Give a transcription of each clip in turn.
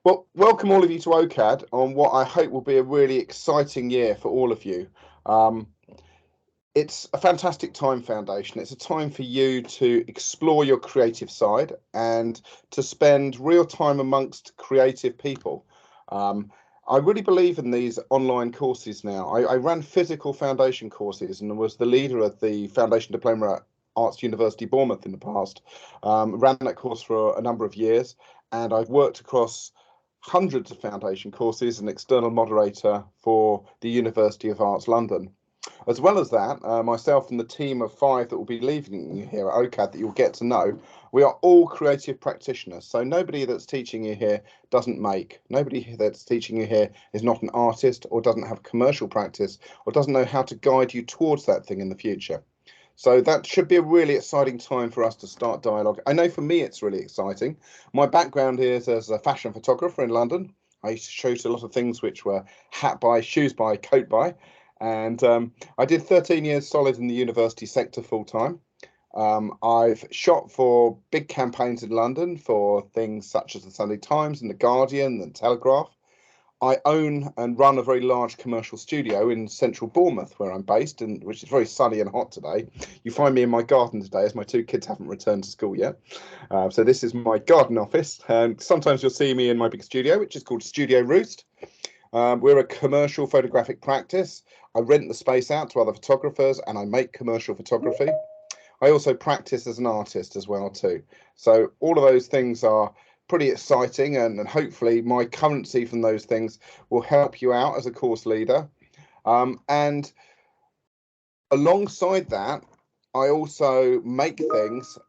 Well, welcome all of you to OCAD on what I hope will be a really exciting year for all of you. Um, it's a fantastic time, Foundation. It's a time for you to explore your creative side and to spend real time amongst creative people. Um, I really believe in these online courses now. I ran physical foundation courses and was the leader of the Foundation Diploma at Arts University Bournemouth in the past. Ran that course for a number of years, and I've worked across hundreds of foundation courses, an external moderator for the University of Arts London. As well as that, myself and the team of five that will be leaving you here at OCAD that you'll get to know, we are all creative practitioners. So nobody that's teaching you here doesn't make. Nobody that's teaching you here is not an artist or doesn't have commercial practice or doesn't know how to guide you towards that thing in the future. So that should be a really exciting time for us to start dialogue. I know for me it's really exciting. My background is as a fashion photographer in London. I used to shoot a lot of things which were hat by, shoes by, coat by. And I did 13 years solid in the university sector full time. I've shot for big campaigns in London for things such as the Sunday Times and the Guardian and Telegraph. I own and run a very large commercial studio in central Bournemouth, where I'm based, and which is very sunny and hot today. You find me in my garden today, as my two kids haven't returned to school yet. So this is my garden office, and sometimes you'll see me in my big studio, which is called Studio Roost. We're a commercial photographic practice. I rent the space out to other photographers, and I make commercial photography. I also practice as an artist as well too. So all of those things are pretty exciting, and hopefully my currency from those things will help you out as a course leader. And alongside that, I also make things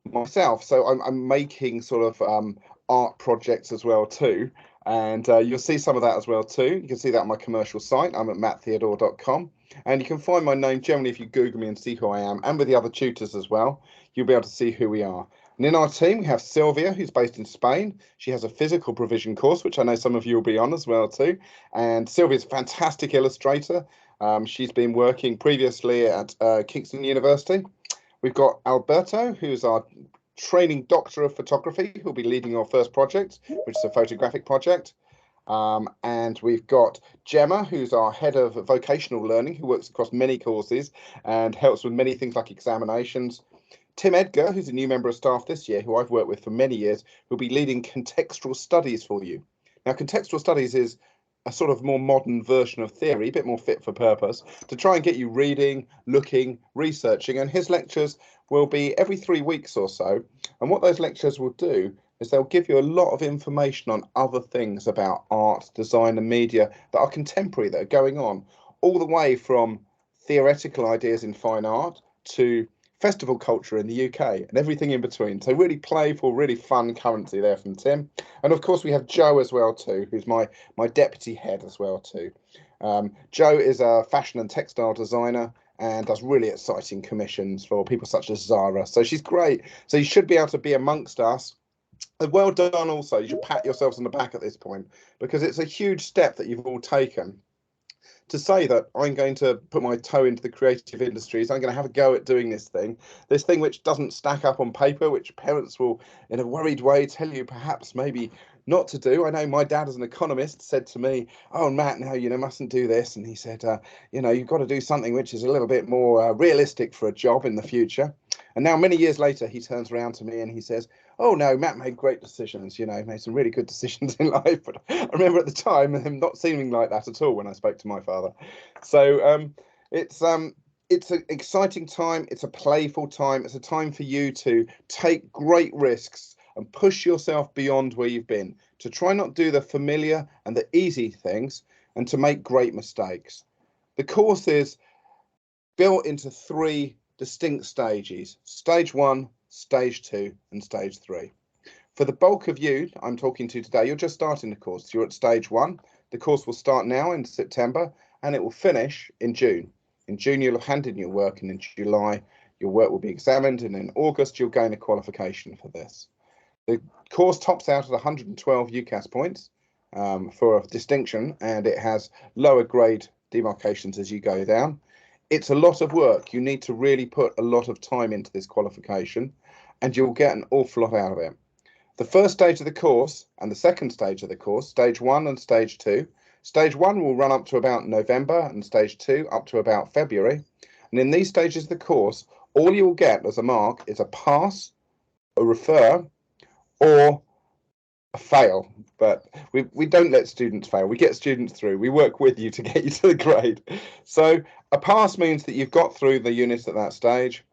myself. So I'm making sort of art projects as well too. And you'll see some of that as well too. You can see that on my commercial site. I'm at matttheodore.com. And you can find my name generally if you Google me and see who I am, and with the other tutors as well. You'll be able to see who we are. And in our team, we have Sylvia, who's based in Spain. She has a physical provision course, which I know some of you will be on as well too. And Sylvia's a fantastic illustrator. She's been working previously at Kingston University. We've got Alberto, who's our training doctor of photography, who'll be leading our first project, which is a photographic project. And we've got Gemma, who's our head of vocational learning, who works across many courses and helps with many things like examinations. Tim Edgar, who's a new member of staff this year, who I've worked with for many years, who'll be leading contextual studies for you. Now, contextual studies is a sort of more modern version of theory, a bit more fit for purpose, to try and get you reading, looking, researching. And his lectures will be every 3 weeks or so. And what those lectures will do is they'll give you a lot of information on other things about art, design, and media that are contemporary, that are going on, all the way from theoretical ideas in fine art to festival culture in the UK and everything in between. So really playful, really fun currency there from Tim. And of course we have Joe as well too, who's my deputy head as well too. Joe is a fashion and textile designer and does really exciting commissions for people such as Zara. So she's great. So you should be able to be amongst us. Well done also. You should pat yourselves on the back at this point because it's a huge step that you've all taken to say that I'm going to put my toe into the creative industries. I'm going to have a go at doing this thing which doesn't stack up on paper, which parents will, in a worried way, tell you perhaps maybe not to do. I know my dad, as an economist, said to me, "Oh, Matt, no, mustn't do this." And he said, "You've got to do something which is a little bit more realistic for a job in the future." And now, many years later, he turns around to me and he says, "Oh no, Matt made great decisions, made some really good decisions in life." But I remember at the time him not seeming like that at all when I spoke to my father. So it's an exciting time. It's a playful time. It's a time for you to take great risks and push yourself beyond where you've been, to try not do the familiar and the easy things and to make great mistakes. The course is built into three distinct stages: stage one, stage two, and stage three. For the bulk of you I'm talking to today, you're just starting the course. You're at stage one. The course will start now in September and it will finish in June. In June, you'll have handed in your work, and in July, your work will be examined, and in August, you'll gain a qualification for this. The course tops out at 112 UCAS points for a distinction, and it has lower grade demarcations as you go down. It's a lot of work. You need to really put a lot of time into this qualification, and you'll get an awful lot out of it. The first stage of the course and the second stage of the course, stage 1 and stage 2. Stage 1 will run up to about November and stage 2 up to about February. And in these stages of the course, all you will get as a mark is a pass, a refer, or a fail. But we don't let students fail. We get students through. We work with you to get you to the grade. So a pass means that you've got through the unit at that stage.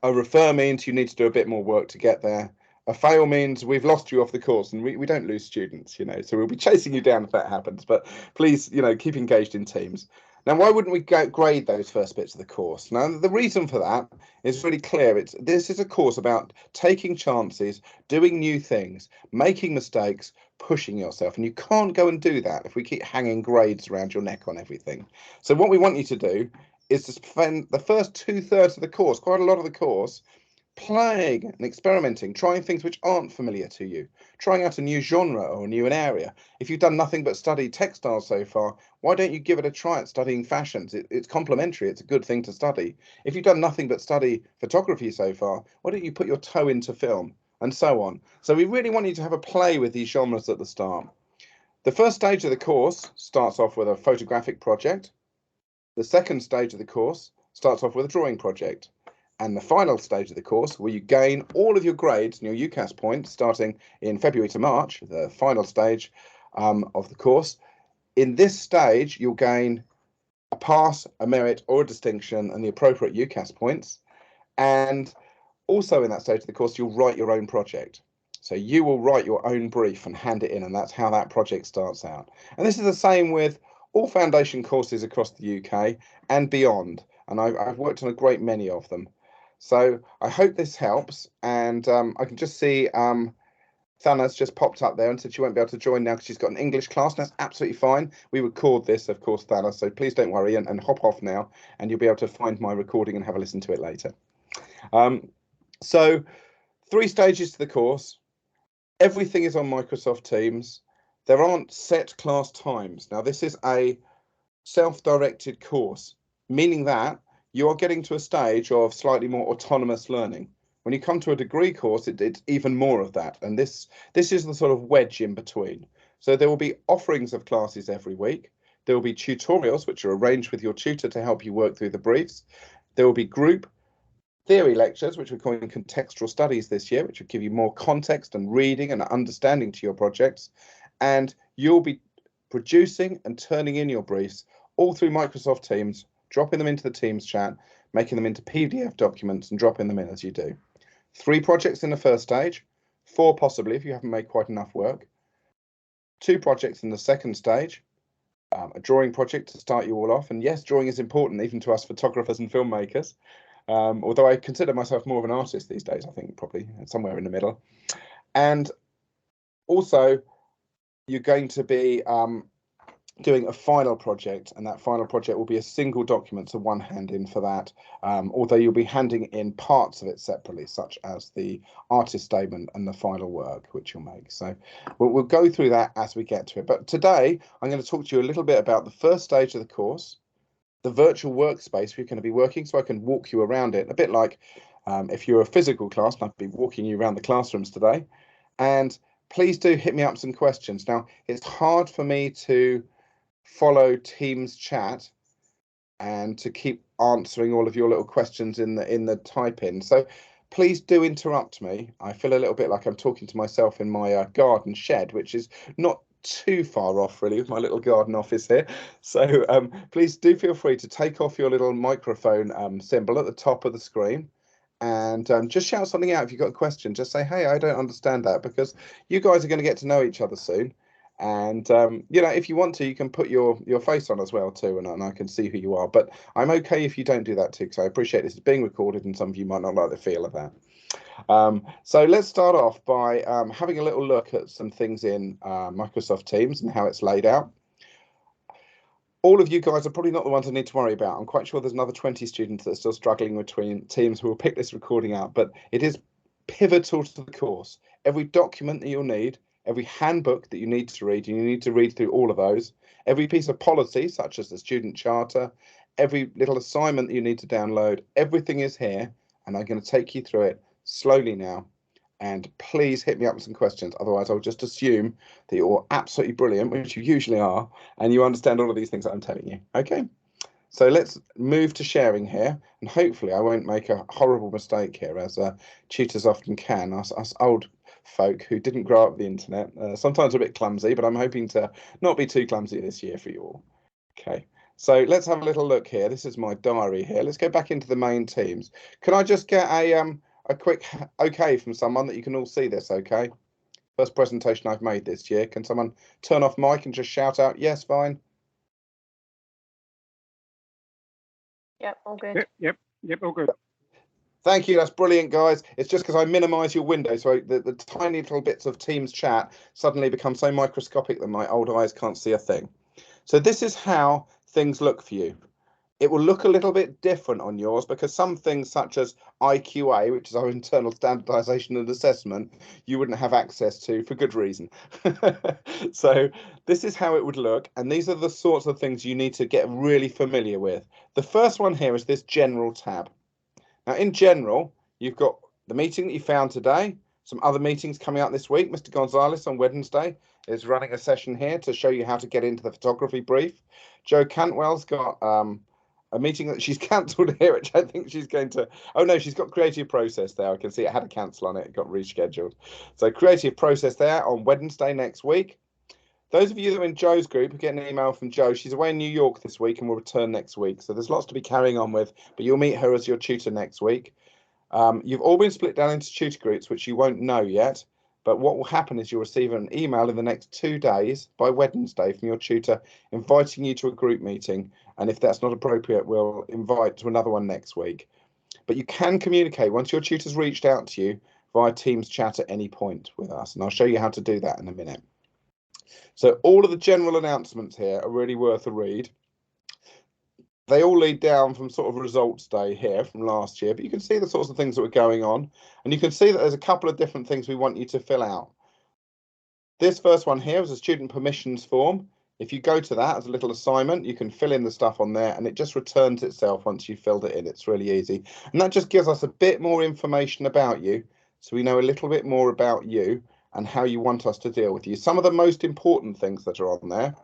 A refer means you need to do a bit more work to get there. A fail means we've lost you off the course, and we don't lose students, so we'll be chasing you down if that happens. But please, keep engaged in teams. Now, why wouldn't we grade those first bits of the course? Now, the reason for that is really clear. This is a course about taking chances, doing new things, making mistakes, pushing yourself. And you can't go and do that if we keep hanging grades around your neck on everything. So what we want you to do is to spend the first 2/3 of the course, quite a lot of the course, playing and experimenting, trying things which aren't familiar to you, trying out a new genre or a new area. If you've done nothing but study textiles so far, why don't you give it a try at studying fashions? It's complementary. It's a good thing to study. If you've done nothing but study photography so far, why don't you put your toe into film, and so on? So we really want you to have a play with these genres at the start. The first stage of the course starts off with a photographic project. The second stage of the course starts off with a drawing project. And the final stage of the course, where you gain all of your grades and your UCAS points starting in February to March, the final stage of the course. In this stage, you'll gain a pass, a merit, or a distinction and the appropriate UCAS points. And also in that stage of the course, you'll write your own project. So you will write your own brief and hand it in, and that's how that project starts out. And this is the same with all foundation courses across the UK and beyond. And I've worked on a great many of them. So I hope this helps, and I can just see Thana's just popped up there and said she won't be able to join now because she's got an English class. And that's absolutely fine. We record this, of course, Thana, so please don't worry and hop off now, and you'll be able to find my recording and have a listen to it later. So 3 stages to the course. Everything is on Microsoft Teams. There aren't set class times. Now, this is a self-directed course, meaning that you are getting to a stage of slightly more autonomous learning. When you come to a degree course, it's even more of that. And this is the sort of wedge in between. So there will be offerings of classes every week. There will be tutorials, which are arranged with your tutor to help you work through the briefs. There will be group theory lectures, which we're calling contextual studies this year, which will give you more context and reading and understanding to your projects. And you'll be producing and turning in your briefs all through Microsoft Teams, dropping them into the Teams chat, making them into PDF documents and dropping them in as you do. 3 projects in the first stage, 4 possibly if you haven't made quite enough work. 2 projects in the second stage, a drawing project to start you all off. And yes, drawing is important even to us photographers and filmmakers. Although I consider myself more of an artist these days, I think probably somewhere in the middle. And also, you're going to be doing a final project, and that final project will be a single document, so one hand in for that, although you'll be handing in parts of it separately, such as the artist statement and the final work which you'll make. So we'll go through that as we get to it. But today I'm going to talk to you a little bit about the first stage of the course, the virtual workspace we're going to be working, so I can walk you around it, a bit like if you're a physical class, I'd be walking you around the classrooms today. And please do hit me up some questions. Now, it's hard for me to follow Teams chat and to keep answering all of your little questions in the type in. So please do interrupt me. I feel a little bit like I'm talking to myself in my garden shed, which is not too far off really with my little garden office here. So please do feel free to take off your little microphone symbol at the top of the screen and just shout something out if you've got a question. Just say, hey, I don't understand that, because you guys are going to get to know each other soon. And if you want to, you can put your face on as well too, and I can see who you are. But I'm okay if you don't do that too, because I appreciate this is being recorded and some of you might not like the feel of that. So let's start off by having a little look at some things in Microsoft Teams and how it's laid out. All of you guys are probably not the ones I need to worry about. I'm quite sure there's another 20 students that are still struggling between Teams who will pick this recording up, but it is pivotal to the course. Every document that you'll need, every handbook that you need to read, and you need to read through all of those, every piece of policy, such as the student charter, every little assignment that you need to download, everything is here, and I'm going to take you through it slowly now. And please hit me up with some questions. Otherwise, I'll just assume that you're absolutely brilliant, which you usually are, and you understand all of these things that I'm telling you. Okay, so let's move to sharing here, and hopefully I won't make a horrible mistake here, as tutors often can. Us old folk who didn't grow up with the internet, sometimes a bit clumsy, but I'm hoping to not be too clumsy this year for you all. Okay, so let's have a little look here. This is my diary here. Let's go back into the main teams. Can I just get a quick okay from someone that you can all see this okay? First presentation I've made this year. Can someone turn off mic and just shout out, yes, fine? Yep, all good. Yep, all good. Thank you, that's brilliant, guys. It's just because I minimize your window, so the tiny little bits of Teams chat suddenly become so microscopic that my old eyes can't see a thing. So this is how things look for you. It will look a little bit different on yours because some things such as IQA, which is our internal standardization and assessment, you wouldn't have access to for good reason. So this is how it would look. And these are the sorts of things you need to get really familiar with. The first one here is this general tab. Now, in general, you've got the meeting that you found today, some other meetings coming up this week. Mr. Gonzalez on Wednesday is running a session here to show you how to get into the photography brief. Joe Cantwell's got a meeting that she's cancelled here, which I think she's going to, oh no, she's got creative process there. I can see it had a cancel on it, it got rescheduled. So creative process there on Wednesday next week. Those of you that are in Joe's group are getting an email from Joe. She's away in New York this week and will return next week. So there's lots to be carrying on with, but you'll meet her as your tutor next week. You've all been split down into tutor groups, which you won't know yet. But what will happen is you'll receive an email in the next 2 days by Wednesday from your tutor inviting you to a group meeting. And if that's not appropriate, we'll invite to another one next week. But you can communicate once your tutor's reached out to you via Teams chat at any point with us. And I'll show you how to do that in a minute. So all of the general announcements here are really worth a read. They all lead down from sort of results day here from last year, but you can see the sorts of things that were going on. And you can see that there's a couple of different things we want you to fill out. This first one here is a student permissions form. If you go to that as a little assignment, you can fill in the stuff on there and it just returns itself once you've filled it in. It's really easy. And that just gives us a bit more information about you, so we know a little bit more about you and how you want us to deal with you. Some of the most important things that are on there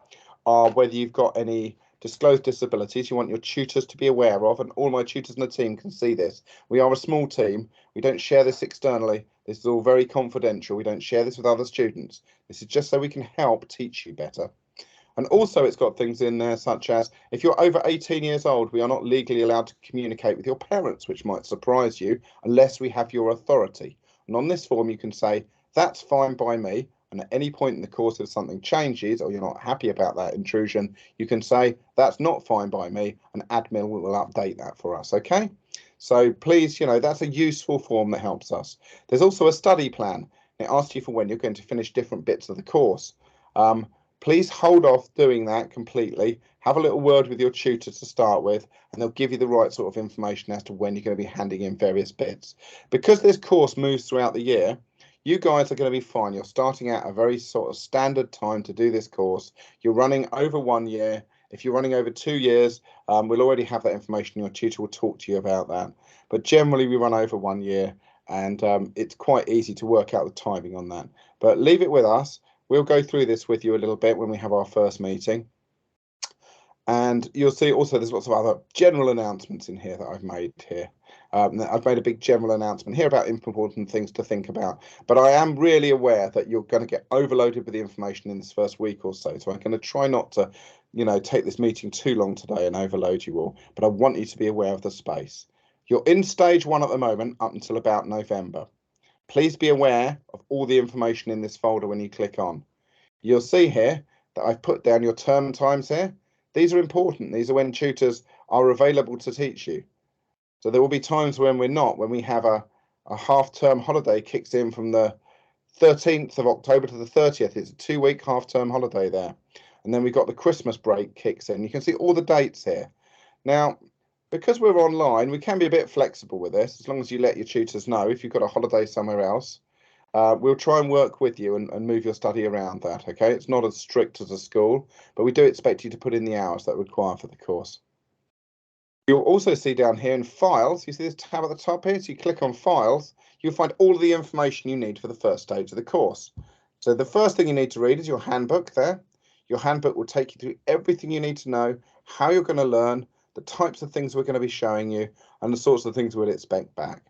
are whether you've got any disclosed disabilities you want your tutors to be aware of, and all my tutors in the team can see this. We are a small team. We don't share this externally. This is all very confidential. We don't share this with other students. This is just so we can help teach you better. And also it's got things in there such as if you're over 18 years old, we are not legally allowed to communicate with your parents, which might surprise you, unless we have your authority. And on this form, you can say, that's fine by me. And at any point in the course, if something changes or you're not happy about that intrusion, you can say, that's not fine by me, and admin will update that for us, okay? So please, that's a useful form that helps us. There's also a study plan. It asks you for when you're going to finish different bits of the course. Please hold off doing that completely. Have a little word with your tutor to start with, and they'll give you the right sort of information as to when you're going to be handing in various bits. Because this course moves throughout the year, you guys are going to be fine. You're starting at a very sort of standard time to do this course. You're running over 1 year. If you're running over 2 years, we'll already have that information. Your tutor will talk to you about that. But generally, we run over 1 year, and it's quite easy to work out the timing on that. But leave it with us. We'll go through this with you a little bit when we have our first meeting. And you'll see also there's lots of other general announcements in here that I've made here. I've made a big general announcement here about important things to think about. But I am really aware that you're going to get overloaded with the information in this first week or so. So I'm going to try not to, take this meeting too long today and overload you all. But I want you to be aware of the space. You're in stage 1 at the moment up until about November. Please be aware of all the information in this folder when you click on. You'll see here that I've put down your term times here. These are important. These are when tutors are available to teach you. So there will be times when we're not, when we have a half-term holiday kicks in from the 13th of October to the 30th. It's a 2-week half-term holiday there. And then we've got the Christmas break kicks in. You can see all the dates here. Now, because we're online, we can be a bit flexible with this, as long as you let your tutors know if you've got a holiday somewhere else. We'll try and work with you and move your study around that, okay? It's not as strict as a school, but we do expect you to put in the hours that are required for the course. You'll also see down here in Files, you see this tab at the top here? So you click on Files, you'll find all of the information you need for the first stage of the course. So the first thing you need to read is your handbook there. Your handbook will take you through everything you need to know, how you're going to learn, the types of things we're going to be showing you, and the sorts of things we'd expect back.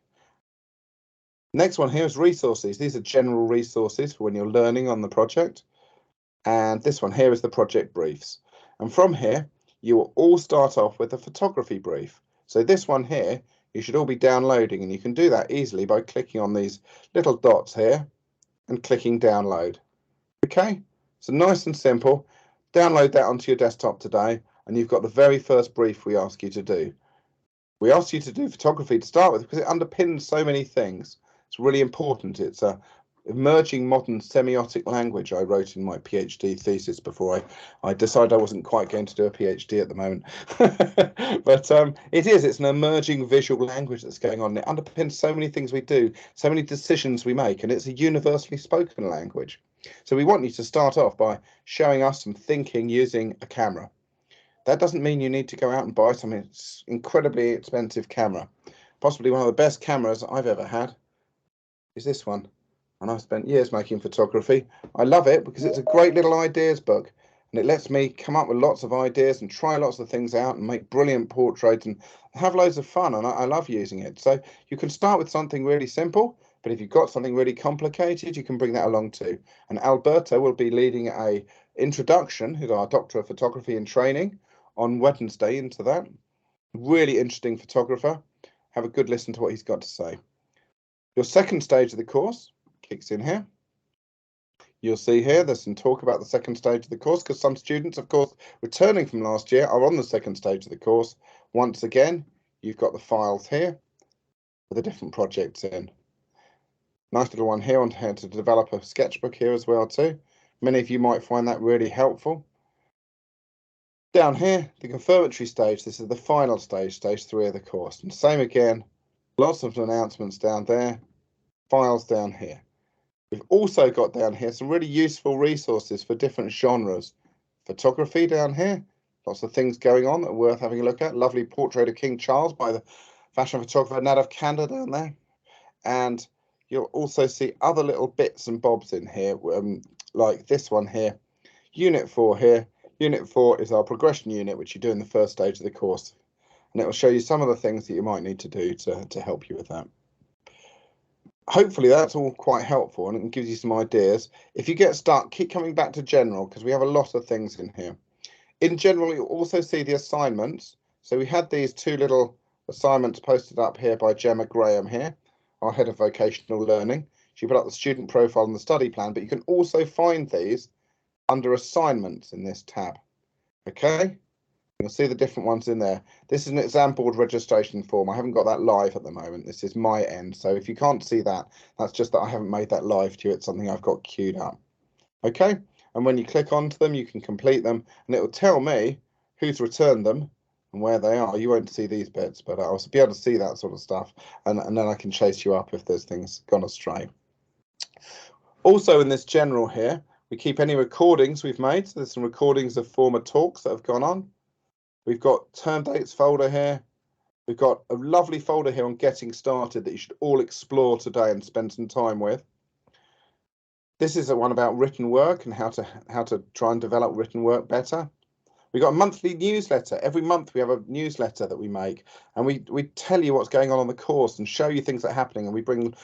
Next one here is resources. These are general resources for when you're learning on the project. And this one here is the project briefs. And from here, you will all start off with a photography brief. So this one here, you should all be downloading, and you can do that easily by clicking on these little dots here and clicking download. Okay, so nice and simple. Download that onto your desktop today, and you've got the very first brief we ask you to do. We ask you to do photography to start with because it underpins so many things. It's really important. It's a emerging modern semiotic language I wrote in my PhD thesis before I decided I wasn't quite going to do a PhD at the moment. But it's an emerging visual language that's going on. It underpins so many things we do, so many decisions we make, and it's a universally spoken language. So we want you to start off by showing us some thinking using a camera. That doesn't mean you need to go out and buy some incredibly expensive camera. Possibly one of the best cameras I've ever had is this one. And I've spent years making photography. I love it because it's a great little ideas book, and it lets me come up with lots of ideas and try lots of things out and make brilliant portraits and have loads of fun, and I love using it. So you can start with something really simple, but if you've got something really complicated, you can bring that along too. And Alberto will be leading a introduction, who's our Doctor of Photography and Training, on Wednesday into that. Really interesting photographer. Have a good listen to what he's got to say. Your second stage of the course kicks in here. You'll see here there's some talk about the second stage of the course because some students, of course, returning from last year are on the second stage of the course. Once again, you've got the files here with the different projects in. Nice little one here on how to develop a sketchbook here as well too. Many of you might find that really helpful. Down here, the confirmatory stage. This is the final stage, stage 3 of the course. And same again, lots of announcements down there, files down here. We've also got down here some really useful resources for different genres. Photography down here, lots of things going on that are worth having a look at. Lovely portrait of King Charles by the fashion photographer Nadav Kanda down there. And you'll also see other little bits and bobs in here, like this one here. Unit 4 here. Unit 4 is our progression unit, which you do in the first stage of the course. And it will show you some of the things that you might need to do to help you with that. Hopefully that's all quite helpful and it gives you some ideas. If you get stuck, keep coming back to general because we have a lot of things in here. In general, you'll also see the assignments. So we had these 2 little assignments posted up here by Gemma Graham here, our head of vocational learning. She put up the student profile and the study plan, but you can also find these under assignments in this tab. Okay, you'll see the different ones in there. This is an exam board registration form. I haven't got that live at the moment. This is my end. So if you can't see that, that's just that I haven't made that live to you. It's something I've got queued up. Okay, and when you click onto them, you can complete them and it will tell me who's returned them and where they are. You won't see these bits, but I'll be able to see that sort of stuff. And then I can chase you up if there's things gone astray. Also in this general here, we keep any recordings we've made. So there's some recordings of former talks that have gone on. We've got term dates folder here. We've got a lovely folder here on getting started that you should all explore today and spend some time with. This is the one about written work and how to try and develop written work better. We've got a monthly newsletter. Every month we have a newsletter that we make and we tell you what's going on the course and show you things that are happening, and we bring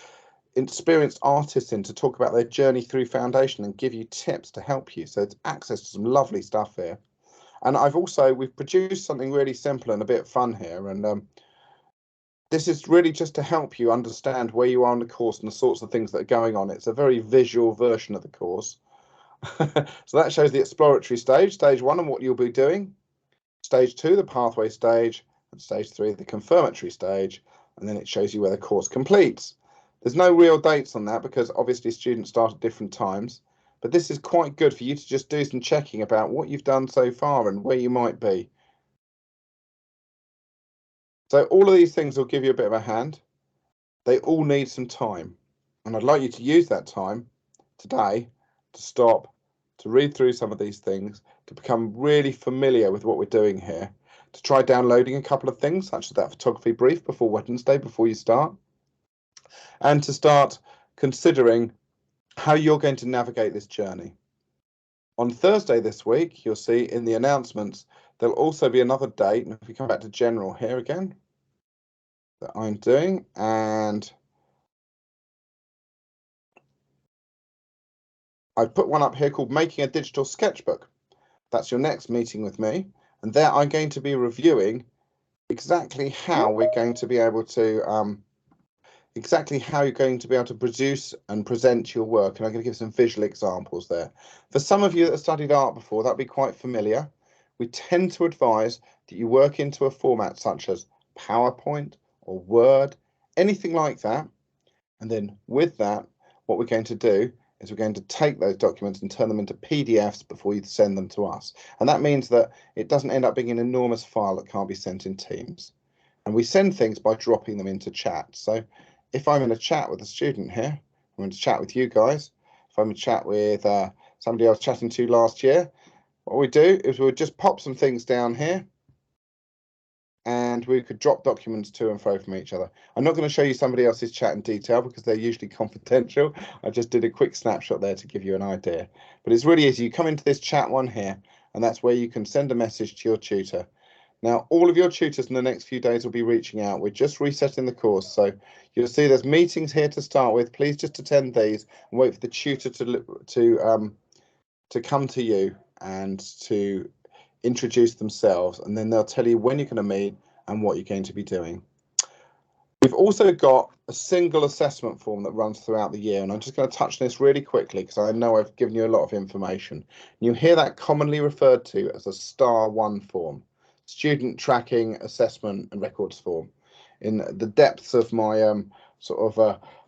experienced artists in to talk about their journey through foundation and give you tips to help you. So it's access to some lovely stuff here. And we've produced something really simple and a bit fun here. And this is really just to help you understand where you are on the course and the sorts of things that are going on. It's a very visual version of the course. So that shows the exploratory stage, stage 1 and what you'll be doing. Stage 2, the pathway stage, and stage 3, the confirmatory stage. And then it shows you where the course completes. There's no real dates on that because obviously students start at different times, but this is quite good for you to just do some checking about what you've done so far and where you might be. So all of these things will give you a bit of a hand. They all need some time, and I'd like you to use that time today to stop, to read through some of these things, to become really familiar with what we're doing here, to try downloading a couple of things such as that photography brief before Wednesday, before you start. and to start considering how you're going to navigate this journey. On Thursday this week, you'll see in the announcements, there'll also be another date. And if we come back to general here again, that I'm doing, and I put one up here called Making a Digital Sketchbook. That's your next meeting with me. And there I'm going to be reviewing exactly how we're going to be able to, exactly how you're going to be able to produce and present your work. And I'm going to give some visual examples there. For some of you that have studied art before, that'll be quite familiar. We tend to advise that you work into a format such as PowerPoint or Word, anything like that. And then with that, what we're going to do is we're going to take those documents and turn them into PDFs before you send them to us. And that means that it doesn't end up being an enormous file that can't be sent in Teams. And we send things by dropping them into chat. So if I'm in a chat with a student here, I'm going to chat with you guys. If I'm in a chat with somebody I was chatting to last year, what we do is we'll just pop some things down here and we could drop documents to and fro from each other. I'm not going to show you somebody else's chat in detail because they're usually confidential. I just did a quick snapshot there to give you an idea. But it's really easy. You come into this chat one here, and that's where you can send a message to your tutor. Now, all of your tutors in the next few days will be reaching out. We're just resetting the course. So you'll see there's meetings here to start with. Please just attend these and wait for the tutor to come to you and to introduce themselves, and then they'll tell you when you're going to meet and what you're going to be doing. We've also got a single assessment form that runs throughout the year, and I'm just going to touch on this really quickly because I know I've given you a lot of information. You hear that commonly referred to as a Star 1 form, Student Tracking Assessment and Records form. In the depths of my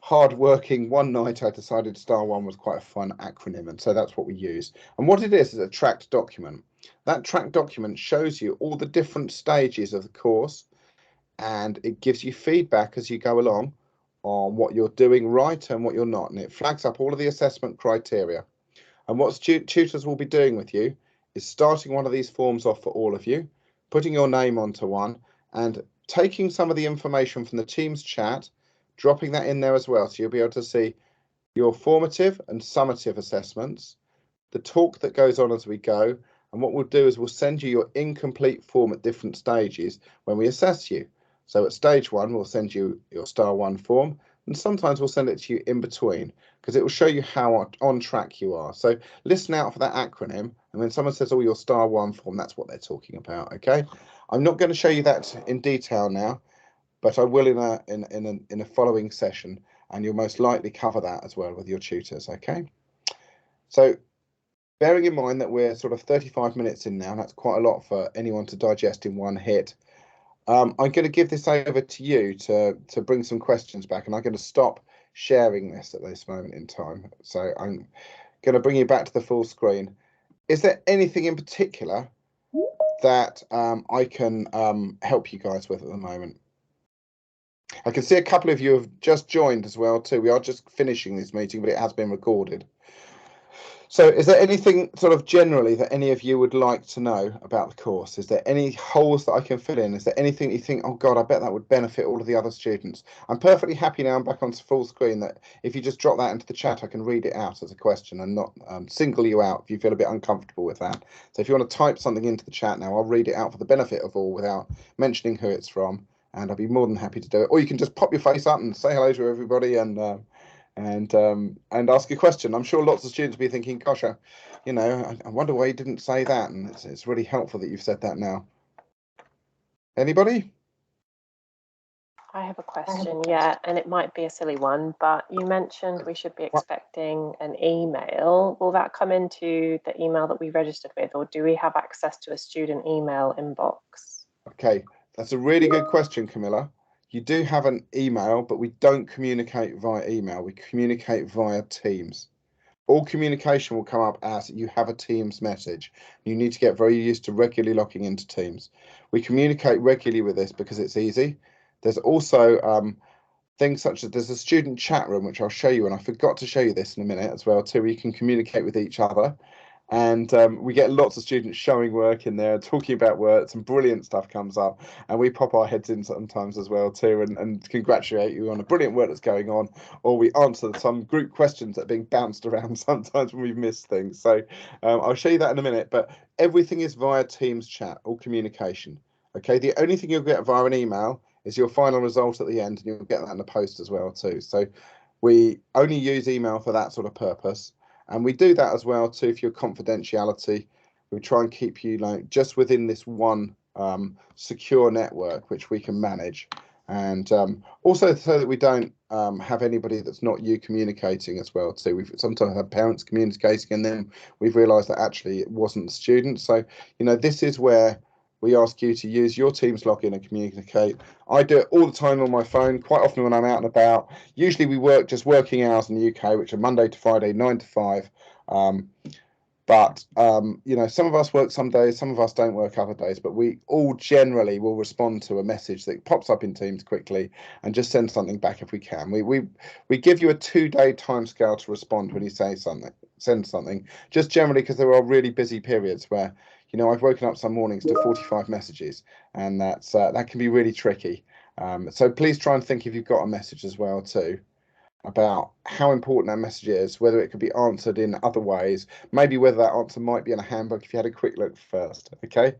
hard-working one night, I decided Star 1 was quite a fun acronym, and so that's what we use. And what it is a tracked document. That tracked document shows you all the different stages of the course, and it gives you feedback as you go along on what you're doing right and what you're not, and it flags up all of the assessment criteria. And what tutors will be doing with you is starting one of these forms off for all of you, putting your name onto one, and taking some of the information from the Teams chat, dropping that in there as well. So you'll be able to see your formative and summative assessments, the talk that goes on as we go, and what we'll do is we'll send you your incomplete form at different stages when we assess you. So at stage 1, we'll send you your Star 1 form, and sometimes we'll send it to you in between because it will show you how on track you are. So listen out for that acronym, and when someone says, oh, your Star 1 form, that's what they're talking about, okay? I'm not going to show you that in detail now, but I will in a following session, and you'll most likely cover that as well with your tutors, okay? So bearing in mind that we're sort of 35 minutes in now, and that's quite a lot for anyone to digest in one hit, I'm going to give this over to you to bring some questions back, and I'm going to stop sharing this at this moment in time. So I'm going to bring you back to the full screen. Is there anything in particular that I can help you guys with at the moment? I can see a couple of you have just joined as well too. We are just finishing this meeting, but it has been recorded. So is there anything sort of generally that any of you would like to know about the course? Is there any holes that I can fill in? Is there anything you think, oh God, I bet that would benefit all of the other students? I'm perfectly happy now I'm back on full screen that if you just drop that into the chat, I can read it out as a question and not single you out if you feel a bit uncomfortable with that. So if you want to type something into the chat now, I'll read it out for the benefit of all without mentioning who it's from, and I'll be more than happy to do it. Or you can just pop your face up and say hello to everybody and ask a question. I'm sure lots of students will be thinking, gosh, I wonder why you didn't say that, and it's really helpful that you've said that now. Anybody? I have a question, yeah, and it might be a silly one, but you mentioned we should be expecting an email. Will that come into the email that we registered with, or do we have access to a student email inbox? Okay, that's a really good question, Camilla. You do have an email, but we don't communicate via email. We communicate via Teams. All communication will come up as you have a Teams message. You need to get very used to regularly logging into Teams. We communicate regularly with this because it's easy. There's also things such as there's a student chat room, which I'll show you, and I forgot to show you this in a minute as well too, where you can communicate with each other. And we get lots of students showing work in there, talking about work. Some brilliant stuff comes up, and we pop our heads in sometimes as well too, and congratulate you on the brilliant work that's going on, or we answer some group questions that are being bounced around sometimes when we've missed things. So I'll show you that in a minute, but everything is via Teams chat, all communication. Okay, the only thing you'll get via an email is your final result at the end, and you'll get that in the post as well too. So we only use email for that sort of purpose. And we do that as well too for your confidentiality. We try and keep you like just within this one secure network which we can manage, and also so that we don't have anybody that's not you communicating as well too. We've sometimes had parents communicating, and then we've realised that actually it wasn't the student. So this is where we ask you to use your Teams login and communicate. I do it all the time on my phone, quite often when I'm out and about. Usually we work just working hours in the UK, which are Monday to Friday, 9 to 5. But some of us work some days, some of us don't work other days, but we all generally will respond to a message that pops up in Teams quickly and just send something back if we can. We give you a 2-day timescale to respond when you send something, just generally because there are really busy periods where I've woken up some mornings to 45 messages, and that can be really tricky. So please try and think if you've got a message as well too, about how important that message is, whether it could be answered in other ways, maybe whether that answer might be in a handbook if you had a quick look first. Okay.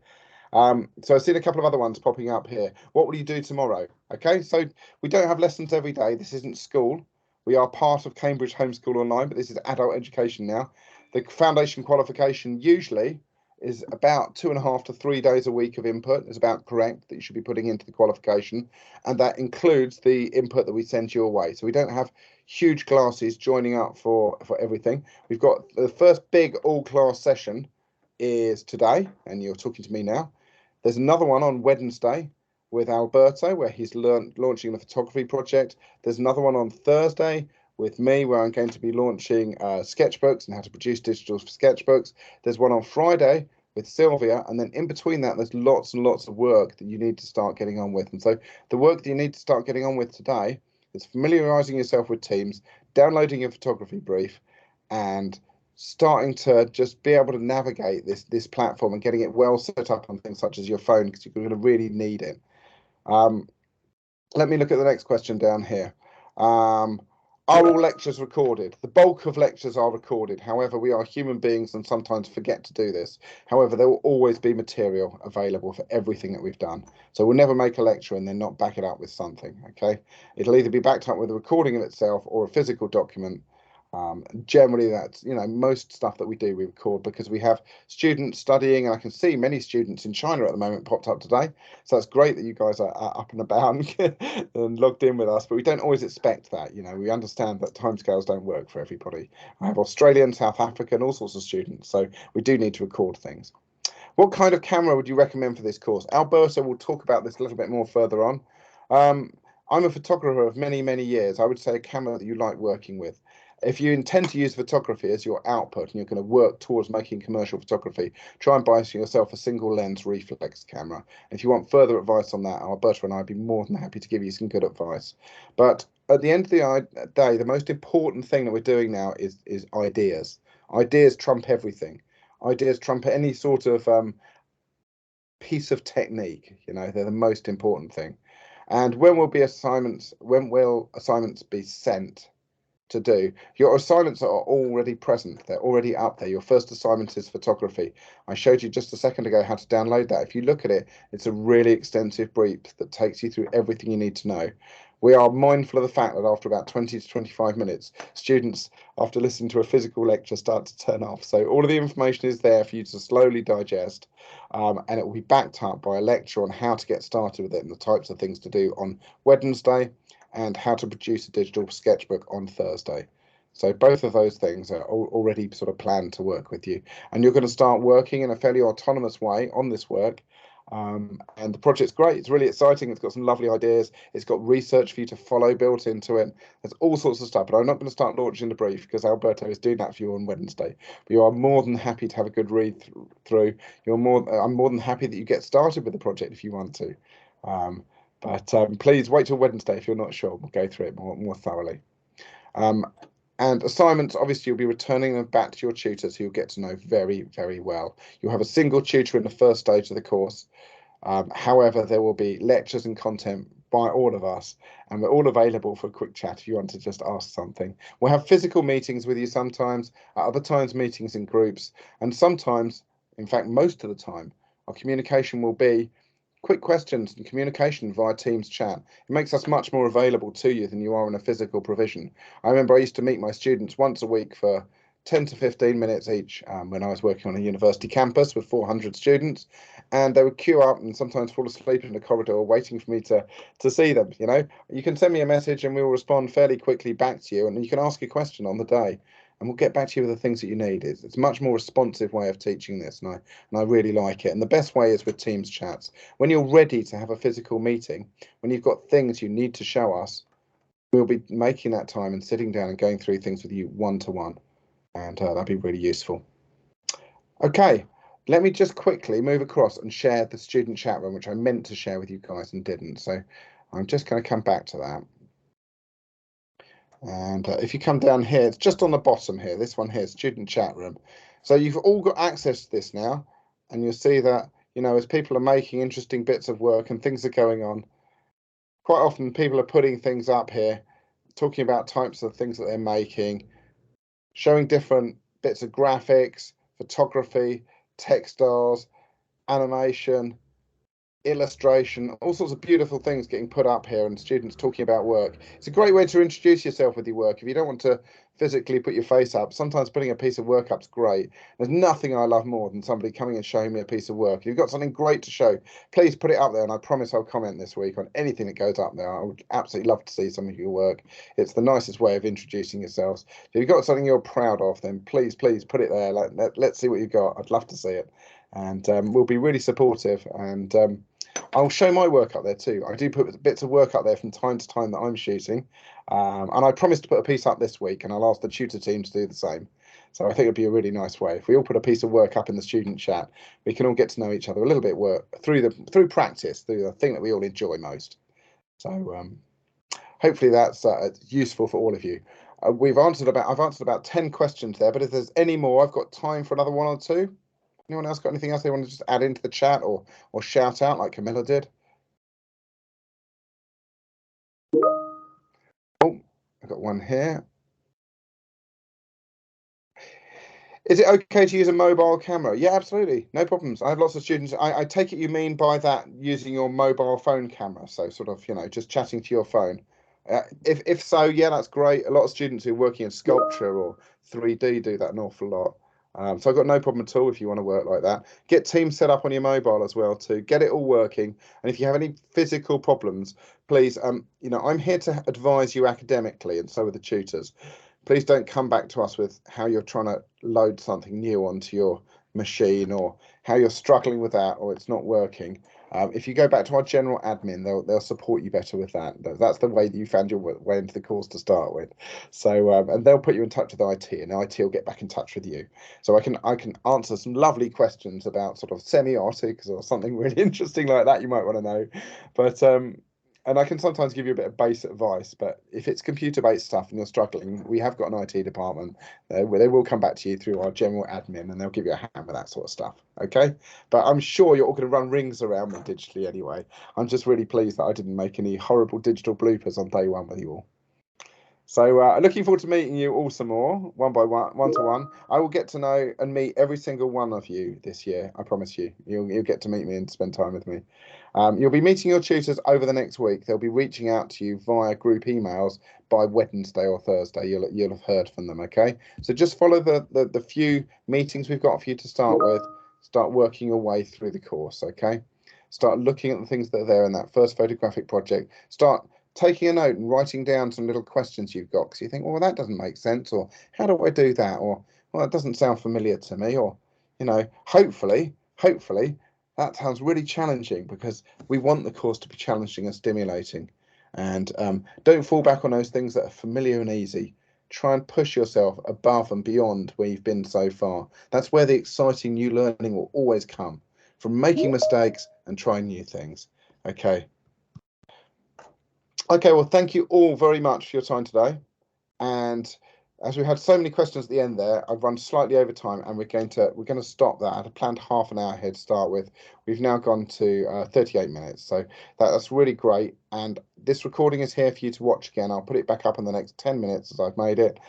So I've seen a couple of other ones popping up here. What will you do tomorrow? Okay, so we don't have lessons every day. This isn't school. We are part of Cambridge Homeschool Online, but this is adult education now. The foundation qualification usually is about 2.5 to 3 days a week of input. Is about correct that you should be putting into the qualification, and that includes the input that we send your way. So we don't have huge classes joining up for everything. We've got the first big all-class session is today, and you're talking to me now. There's another one on Wednesday with Alberto, where he's launching the photography project. There's another one on Thursday with me, where I'm going to be launching sketchbooks and how to produce digital sketchbooks. There's one on Friday with Sylvia, and then in between that, there's lots and lots of work that you need to start getting on with. And so the work that you need to start getting on with today is familiarizing yourself with Teams, downloading your photography brief, and starting to just be able to navigate this platform and getting it well set up on things such as your phone, because you're going to really need it. Let me look at the next question down here. Are all lectures recorded? The bulk of lectures are recorded. However, we are human beings and sometimes forget to do this. However, there will always be material available for everything that we've done. So we'll never make a lecture and then not back it up with something, okay? It'll either be backed up with a recording of itself or a physical document. Generally, that's most stuff that we do we record, because we have students studying, and I can see many students in China at the moment popped up today. So that's great that you guys are up and about and logged in with us, but we don't always expect that. We understand that timescales don't work for everybody. I have Australian, South African, all sorts of students, so we do need to record things. What kind of camera would you recommend for this course? Alberto will talk about this a little bit more further on. I'm a photographer of many, many years. I would say a camera that you like working with. If you intend to use photography as your output and you're going to work towards making commercial photography, try and buy yourself a single lens reflex camera. If you want further advice on that, Alberto and I would be more than happy to give you some good advice. But at the end of the day, the most important thing that we're doing now is ideas. Ideas trump everything. Ideas trump any sort of piece of technique. They're the most important thing. And when will assignments be sent to do? Your assignments are already present. They're already up there. Your first assignment is photography. I showed you just a second ago how to download that. If you look at it, it's a really extensive brief that takes you through everything you need to know. We are mindful of the fact that after about 20 to 25 minutes, students, after listening to a physical lecture, start to turn off. So all of the information is there for you to slowly digest, and it will be backed up by a lecture on how to get started with it and the types of things to do on Wednesday, and how to produce a digital sketchbook on Thursday. So both of those things are already sort of planned to work with you, and you're going to start working in a fairly autonomous way on this work. And the project's great. It's really exciting. It's got some lovely ideas. It's got research for you to follow built into it. There's all sorts of stuff, but I'm not going to start launching the brief because Alberto is doing that for you on Wednesday. But you are more than happy to have a good read through. I'm more than happy that you get started with the project if you want to. But please wait till Wednesday if you're not sure. We'll go through it more thoroughly. And assignments, obviously, you'll be returning them back to your tutors who you'll get to know very, very well. You'll have a single tutor in the first stage of the course. However, there will be lectures and content by all of us, and we're all available for a quick chat if you want to just ask something. We'll have physical meetings with you sometimes, at other times meetings in groups, and sometimes, in fact, most of the time, our communication will be quick questions and communication via Teams chat. It makes us much more available to you than you are in a physical provision. I remember I used to meet my students once a week for 10 to 15 minutes each when I was working on a university campus with 400 students, and they would queue up and sometimes fall asleep in the corridor waiting for me to see them. You know, you can send me a message and we will respond fairly quickly back to you, and you can ask a question on the day and we'll get back to you with the things that you need. It's a much more responsive way of teaching this, and I really like it. And the best way is with Teams chats. When you're ready to have a physical meeting, when you've got things you need to show us, we'll be making that time and sitting down and going through things with you one-to-one. And that'd be really useful. Okay, let me just quickly move across and share the student chat room, which I meant to share with you guys and didn't. So I'm just going to come back to that. And if you come down here, it's just on the bottom here, this one here, student chat room. So you've all got access to this now, and you'll see that, you know, as people are making interesting bits of work and things are going on, quite often people are putting things up here, talking about types of things that they're making, showing different bits of graphics, photography, textiles, animation, illustration, all sorts of beautiful things getting put up here, and students talking about work. It's a great way to introduce yourself with your work. If you don't want to physically put your face up, sometimes putting a piece of work up is great. There's nothing I love more than somebody coming and showing me a piece of work. If you've got something great to show, please put it up there, and I promise I'll comment this week on anything that goes up there. I would absolutely love to see some of your work. It's the nicest way of introducing yourselves. If you've got something you're proud of, then please put it there. Let's see what you've got. I'd love to see it, and we'll be really supportive. And I'll show my work up there too. I do put bits of work up there from time to time that I'm shooting. And I promised to put a piece up this week, and I'll ask the tutor team to do the same. So I think it'd be a really nice way. If we all put a piece of work up in the student chat, we can all get to know each other a little bit through practice, through the thing that we all enjoy most. So hopefully that's useful for all of you. I've answered about 10 questions there, but if there's any more, I've got time for another one or two. Anyone else got anything else they want to just add into the chat or shout out like Camilla did? Oh, I've got one here. Is it okay to use a mobile camera? Yeah, absolutely. No problems. I have lots of students. I take it you mean by that using your mobile phone camera. So sort of, you know, just chatting to your phone. If so, yeah, that's great. A lot of students who are working in sculpture or 3D do that an awful lot. So I've got no problem at all if you want to work like that. Get Teams set up on your mobile as well to get it all working. And if you have any physical problems, please, you know, I'm here to advise you academically, and so are the tutors. Please don't come back to us with how you're trying to load something new onto your machine, or how you're struggling with that, or it's not working. If you go back to our general admin, they'll support you better with that. That's the way that you found your way into the course to start with. So and they'll put you in touch with IT, and IT will get back in touch with you. So I can answer some lovely questions about sort of semiotics or something really interesting like that you might want to know. But and I can sometimes give you a bit of base advice, but if it's computer-based stuff and you're struggling, we have got an IT department where they will come back to you through our general admin, and they'll give you a hand with that sort of stuff. Okay, but I'm sure you're all going to run rings around me digitally anyway. I'm just really pleased that I didn't make any horrible digital bloopers on day one with you all. So looking forward to meeting you all some more, one by one, one to one. I will get to know and meet every single one of you this year. I promise you. You'll get to meet me and spend time with me. You'll be meeting your tutors over the next week. They'll be reaching out to you via group emails by Wednesday or Thursday. You'll have heard from them. Okay. So just follow the few meetings we've got for you to start with. Start working your way through the course. Okay. Start looking at the things that are there in that first photographic project. Start taking a note and writing down some little questions you've got, because you think, well, that doesn't make sense, or how do I do that, or well, that doesn't sound familiar to me, or you know, hopefully that sounds really challenging, because we want the course to be challenging and stimulating. And don't fall back on those things that are familiar and easy. Try and push yourself above and beyond where you've been so far. That's where the exciting new learning will always come, from making mistakes and trying new things. Okay. Okay, well, thank you all very much for your time today. And as we had so many questions at the end there, I've run slightly over time, and we're going to stop that. I had planned half an hour here to start with. We've now gone to 38 minutes, so that's really great. And this recording is here for you to watch again. I'll put it back up in the next 10 minutes as I've made it.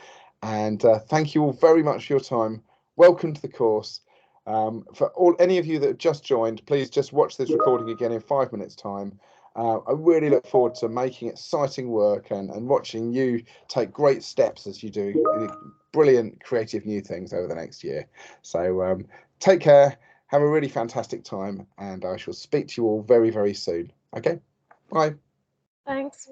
And thank you all very much for your time. Welcome to the course. For any of you that have just joined, please just watch this recording again in 5 minutes' time. I really look forward to making exciting work and watching you take great steps as you do brilliant, creative new things over the next year. So take care, have a really fantastic time, and I shall speak to you all very, very soon. Okay, bye. Thanks.